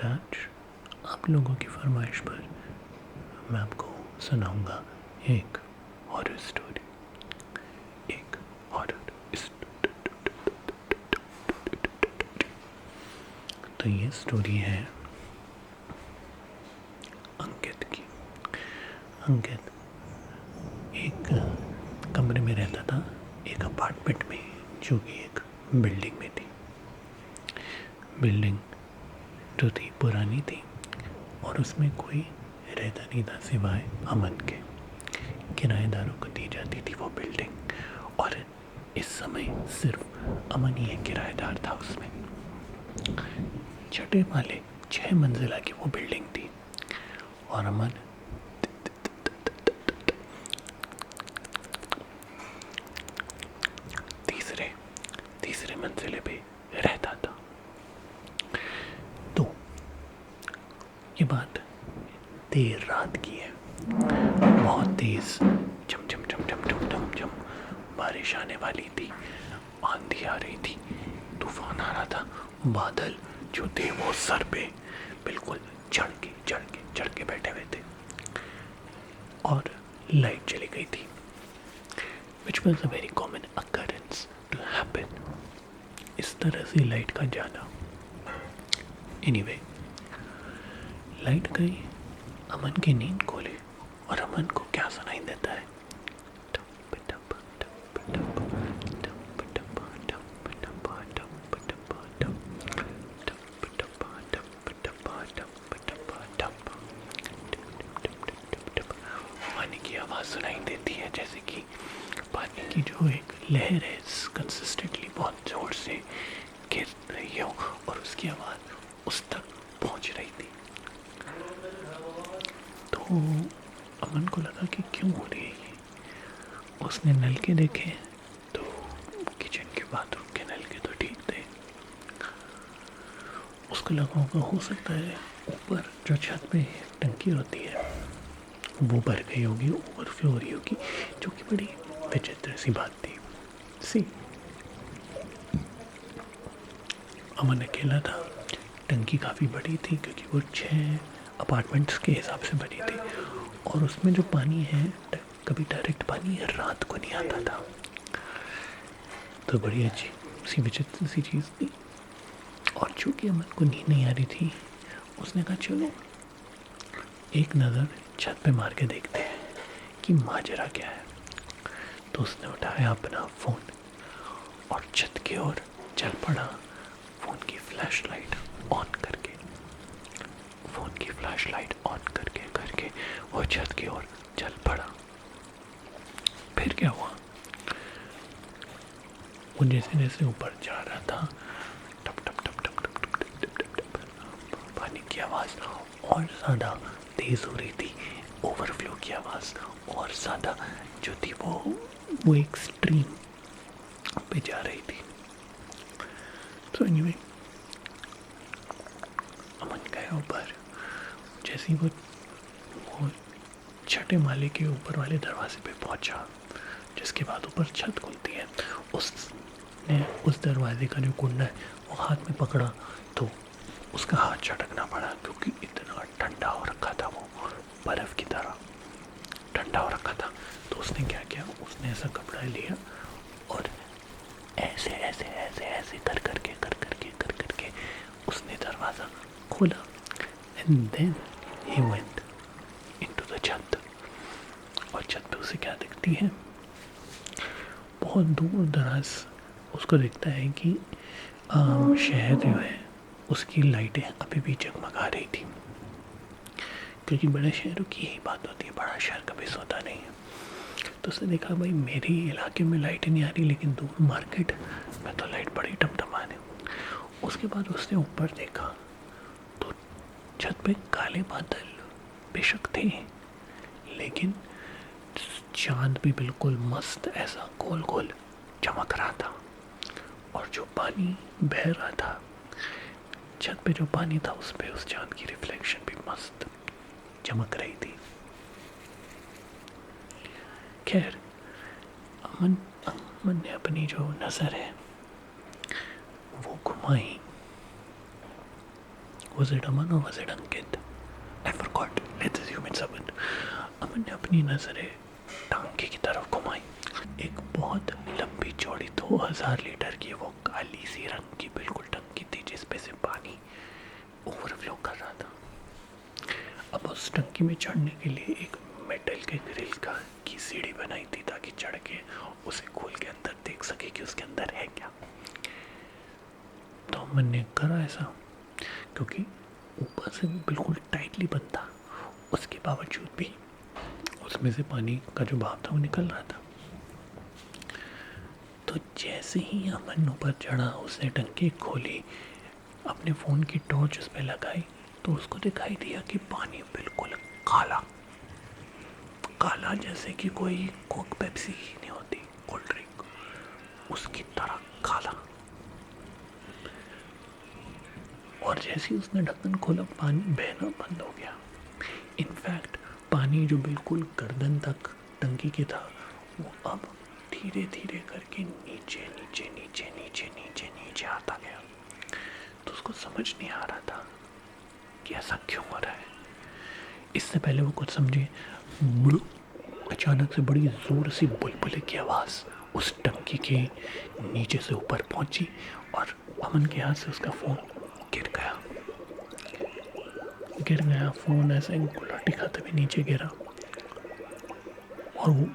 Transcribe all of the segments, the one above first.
और आज आप लोगों की फरमाइश पर मैं आपको सुनाऊंगा एक हॉरर स्टोरी। एक हॉरर स्टोरी। तो ये स्टोरी है अंकित की। अंकित एक कमरे में रहता था, एक अपार्टमेंट में, जो कि एक बिल्डिंग में थी। बिल्डिंग जो थी पुरानी थी और उसमें कोई रहता नहीं था सिवाय अमन के। किराएदारों को दी जाती थी वो बिल्डिंग और इस समय सिर्फ अमन ही एक किराएदार था उसमें। छठे माले 6 मंजिला की वो बिल्डिंग थी और अमन तीसरे मंजिले पे रहता था। तो ये बात देर रात की है, बहुत तेज झम झम झम झम झम झम झम बारिश आने वाली थी, आंधी आ रही थी, तूफान आ रहा था। बादल जो थे वो सर पे बिल्कुल चढ़ के बैठे हुए थे और लाइट चली गई थी, which was a very common occurrence to happen। इस तरह से लाइट का जाना। Anyway, लाइट गई, अमन की नींद खोली और अमन को क्या सुनाई देता है? पानी की आवाज़ सुनाई देती है, जैसे कि पानी की जो एक लहर है कंसिस्टेंटली बहुत जोर से गिर रही हो और उसकी आवाज़ उस तक पहुंच रही थी। तो अमन को लगा कि क्यों हो रही है ये। उसने नल के देखे तो किचन के बाथरूम के नल के तो ठीक थे। उसको लगा होगा हो सकता है ऊपर जो छत पे टंकी होती है वो भर गई होगी, ओवरफ्लो हो रही होगी, जो कि बड़ी विचित्र सी बात थी। अमन अकेला था। टंकी काफ़ी बड़ी थी क्योंकि वो 6 अपार्टमेंट्स के हिसाब से बनी थी और उसमें जो पानी है कभी डायरेक्ट पानी रात को नहीं आता था। तो बड़ी अच्छी सी विचित्र सी चीज़ थी। और चूँकि अमन को नींद नहीं आ रही थी, उसने कहा चलो एक नज़र छत पे मार के देखते हैं कि माजरा क्या है। तो उसने उठाया अपना फ़ोन और छत की ओर चल पड़ा, फ़ोन की फ्लैशलाइट ऑन करके वो छत की ओर चल पड़ा। फिर क्या हुआ, वो जैसे जैसे ऊपर जा रहा था टप टप टप टप टप टप टप टप टप टप पानी की आवाज़ और ज़्यादा तेज़ हो रही थी, ओवरफ्लो की आवाज़ और ज़्यादा जो थी वो एक स्ट्रीम पे जा रही थी। तो एनीवे अमन गया ऊपर। जैसे ही वो छठे माले के ऊपर वाले दरवाजे पे पहुंचा, जिसके बाद ऊपर छत खुलती है, उसने उस दरवाजे का जो कुंडा है वो हाथ में पकड़ा तो उसका हाथ झटकना पड़ा क्योंकि इतना ठंडा हो रखा था, वो बर्फ़ की तरह ठंडा हो रखा था। तो उसने क्या किया, उसने ऐसा कपड़ा लिया और ऐसे ऐसे ऐसे ऐसे कर करके उसने दरवाज़ा खोला and then he went into the छत। और छत पे उसे क्या दिखती है, बहुत दूर दराज उसको दिखता है कि शहर जो है उसकी लाइटें अभी भी जगमगा रही थी। क्योंकि बड़े शहरों की यही बात होती है, बड़ा शहर कभी सोता नहीं है। तो उसने देखा भाई मेरे इलाके में लाइट नहीं आ रही, लेकिन दूर मार्केट में तो लाइट बड़ी टमटमाने। उसके बाद उसने ऊपर देखा तो छत पे काले बादल बेशक थे, लेकिन चांद भी बिल्कुल मस्त ऐसा गोल गोल चमक रहा था। और जो पानी बह रहा था छत पे, जो पानी था उस पे उस चांद की रिफ्लेक्शन भी मस्त चमक रही थी। खैर अमन ने अपनी जो नज़र है वो घुमाई Was it Aman or was it Ankit? I forgot. Let's assume it's Aman. अमन ने अपनी नजरें टांगे की तरफ घुमाई। एक बहुत लंबी चौड़ी 2000 लीटर की वो काली सी रंग की बिल्कुल टंकी थी जिसपे से पानी ओवरफ्लो कर रहा था। अब उस टंकी में चढ़ने के लिए एक मेटल के ग्रिल की सीढ़ी बनाई थी ताकि चढ़ के उसे खोल के अंदर देख सके कि उसके अंदर है क्या। तो अमन ने करा ऐसा, क्योंकि ऊपर से बिल्कुल टाइटली बंद था, उसके बावजूद भी उसमें से पानी का जो भाव था वो निकल रहा था। तो जैसे ही अमन ऊपर चढ़ा, उसने टंकी खोली, अपने फ़ोन की टॉर्च उस पर लगाई, तो उसको दिखाई दिया कि पानी बिल्कुल काला काला, जैसे कि कोई कोक पेप्सी नहीं होती कोल्ड ड्रिंक, उसकी तरह काला। और जैसे ही उसने ढक्कन खोला, पानी बहना बंद हो गया। इनफैक्ट पानी जो बिल्कुल गर्दन तक टंकी के था, वो अब धीरे धीरे करके नीचे नीचे नीचे नीचे नीचे नीचे आता गया। तो उसको समझ नहीं आ रहा था कि ऐसा क्यों हो रहा है। इससे पहले वो कुछ समझे, अचानक से बड़ी ज़ोर सी बुलबुले की आवाज़ उस टंकी के नीचे से ऊपर पहुंची और अमन के हाथ से उसका फ़ोन गिर गया। फ़ोन ऐसे गुलाटी खाते हुए नीचे गिरा और वो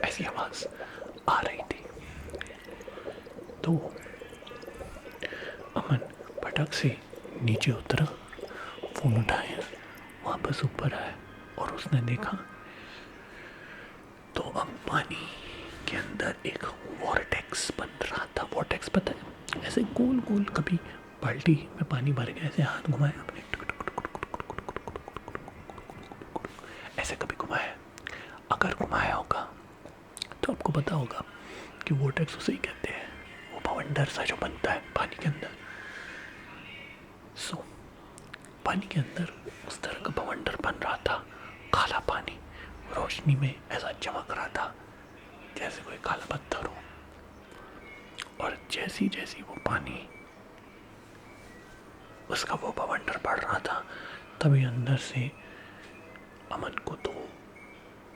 ऐसी आवाज़ आ रही थी। तो अमन पटक से नीचे उतरा, फ़ोन उठाया, वापस ऊपर आया और उसने देखा तो अब पानी के अंदर एक वॉर्टेक्स बन रहा था। वॉर्टेक्स पता है, ऐसे गोल गोल, कभी बाल्टी में पानी भर के ऐसे हाथ घुमाया आपने, ऐसे कभी घुमाया? अगर घुमाया होगा तो आपको पता होगा कि वॉर्टेक्स उसे ही कहते हैं, वो बवंडर सा जो बनता है पानी के अंदर। सो पानी के अंदर उस तरह का बवंडर बन रहा था, काला पानी रोशनी में ऐसा चमक रहा था जैसे कोई काला पत्थर हो। और जैसी जैसी वो पानी, उसका वो बवंडर बढ़ रहा था, तभी अंदर से अमन को दो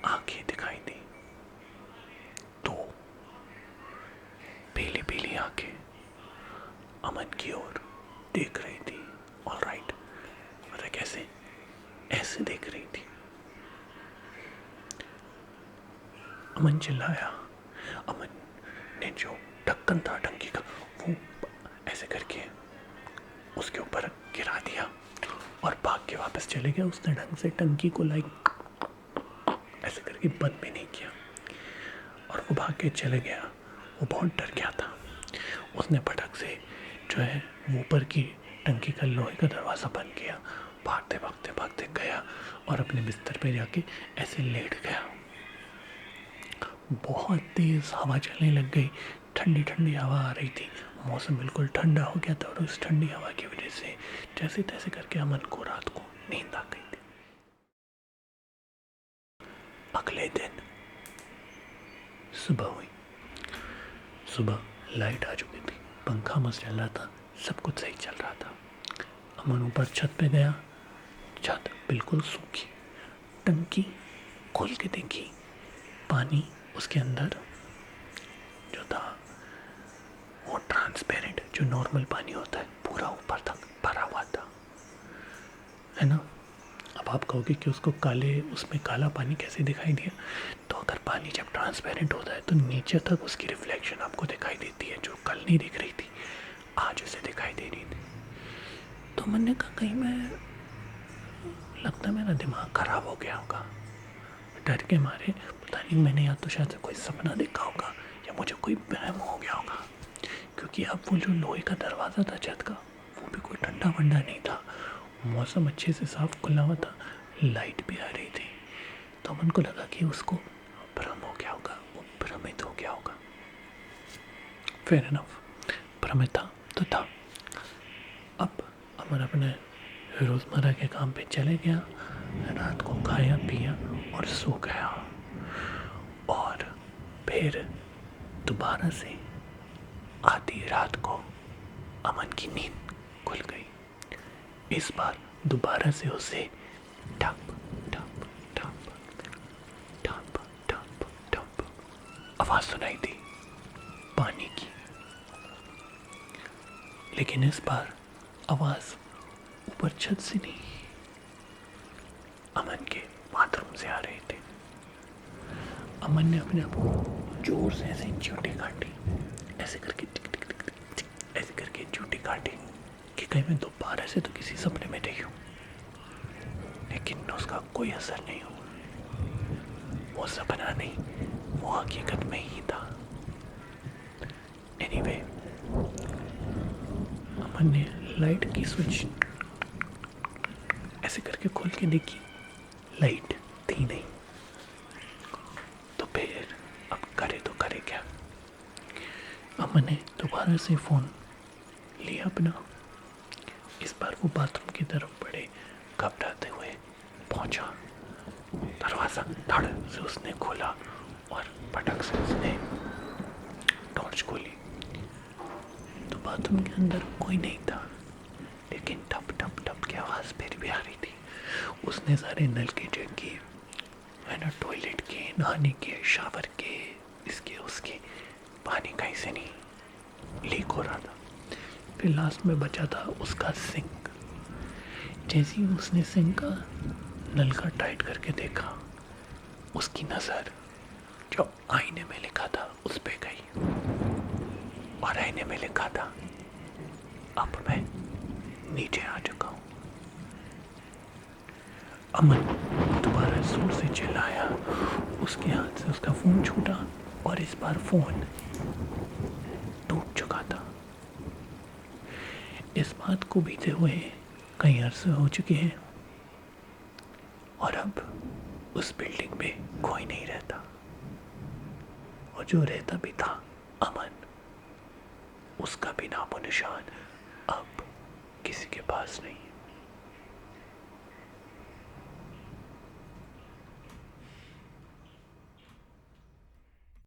आंखें दिखाई दी। दो पीली पीली आंखें अमन की ओर देख रही थी। ऑलराइट, मतलब कैसे? ऐसे देख रही थी। अमन चिल्लाया। अमन ने जो ढक्कन था टंकी का, वो ऐसे करके उसके ऊपर गिरा दिया और भाग के वापस चले गया। उसने ढंग से टंकी को ऐसे करके बंद भी नहीं किया और वो भाग के चले गया। वो बहुत डर गया था। उसने फटक से जो है वो ऊपर की टंकी का लोहे का दरवाज़ा बंद किया, भागते भागते भागते गया और अपने बिस्तर पे जाके ऐसे लेट गया। बहुत तेज़ हवा चलने लग गई, ठंडी ठंडी हवा आ रही थी, मौसम बिल्कुल ठंडा हो गया था और उस ठंडी हवा की वजह से जैसे तैसे करके अमन को रात को नींद आ गई थी। अगले दिन सुबह हुई। सुबह लाइट आ चुकी थी, पंखा मस्त चल रहा था, सब कुछ सही चल रहा था। अमन ऊपर छत पे गया, छत बिल्कुल सूखी, टंकी खोल के देखी, पानी उसके अंदर जो था वो ट्रांसपेरेंट, जो नॉर्मल पानी होता है, पूरा ऊपर तक भरा हुआ था, है ना। अब आप कहोगे कि उसको उसमें काला पानी कैसे दिखाई दिया? तो अगर पानी जब ट्रांसपेरेंट होता है तो नीचे तक उसकी रिफ्लेक्शन आपको दिखाई देती है, जो कल नहीं दिख रही थी, आज उसे दिखाई दे रही थी। तो मैंने कहा कहीं मैं, लगता है मेरा दिमाग खराब हो गया होगा। डर के मारे, पता नहीं मैंने या तो शायद कोई सपना देखा होगा या मुझे कोई वहम हो गया होगा, क्योंकि अब वो जो लोहे का दरवाज़ा था छत का, वो भी कोई ठंडा वंडा नहीं था, मौसम अच्छे से साफ खुला हुआ था, लाइट भी आ रही थी। तो अमन को लगा कि उसको भ्रम हो गया होगा, वो भ्रमित हो गया होगा। फेयर इनफ, भ्रमित था तो था। अब अमन अपने रोज़मर्रा के काम पे चले गया, रात को खाया पिया और सो गया। और फिर दोबारा से आधी रात को अमन की नींद खुल गई। इस बार दोबारा से उसे ठप ठप ठप ठप ठप ठप आवाज सुनाई दी पानी की, लेकिन इस बार आवाज ऊपर छत से नहीं, अमन के बाथरूम से आ रही थी। अमन ने अपने आप को जोर से ऐसे चींटी काटी, ऐसे करके टिक टिक टिक टिक टिक ऐसे करके चींटी काटी कि कहीं मैं दोबारा से तो किसी सपने में नहीं हूँ, लेकिन उसका कोई असर नहीं हुआ। वो सपना नहीं, वो हकीकत में ही था। एनीवे, अमन ने लाइट की स्विच ऐसे करके खोल के देखी, लाइट थी नहीं। तो फिर अब करे तो करे क्या। अमन ने दोबारा से फोन लिया अपना। इस बार वो बाथरूम की तरफ बढ़े, घबराते हुए पहुंचा। दरवाजा धड़ से उसने खोला और पटक से उसने टॉर्च खोली। तो बाथरूम के अंदर कोई नहीं था, लेकिन ठप ठप ठप की आवाज फिर भी आ रही थी। उसने सारे नल के चेक किए, है ना, टॉयलेट के, नहाने के, शावर के, इसके उसके, पानी कहीं से नहीं लीक हो रहा था। फिर लास्ट में बचा था उसका सिंक। जैसे ही उसने सिंक का नल का टाइट करके देखा, उसकी नज़र जो आईने में लिखा था उस पे गई, और आईने में लिखा था, अब मैं नीचे आ चुका हूँ। अमन दोबारा जोर से चिल्लाया, उसके हाथ से उसका फोन छूटा और इस बार फोन टूट चुका था। इस बात को बीते हुए कई अरसे हो चुके हैं और अब उस बिल्डिंग में कोई नहीं रहता, और जो रहता भी था अमन, उसका भी नामो निशान अब किसी के पास नहीं है।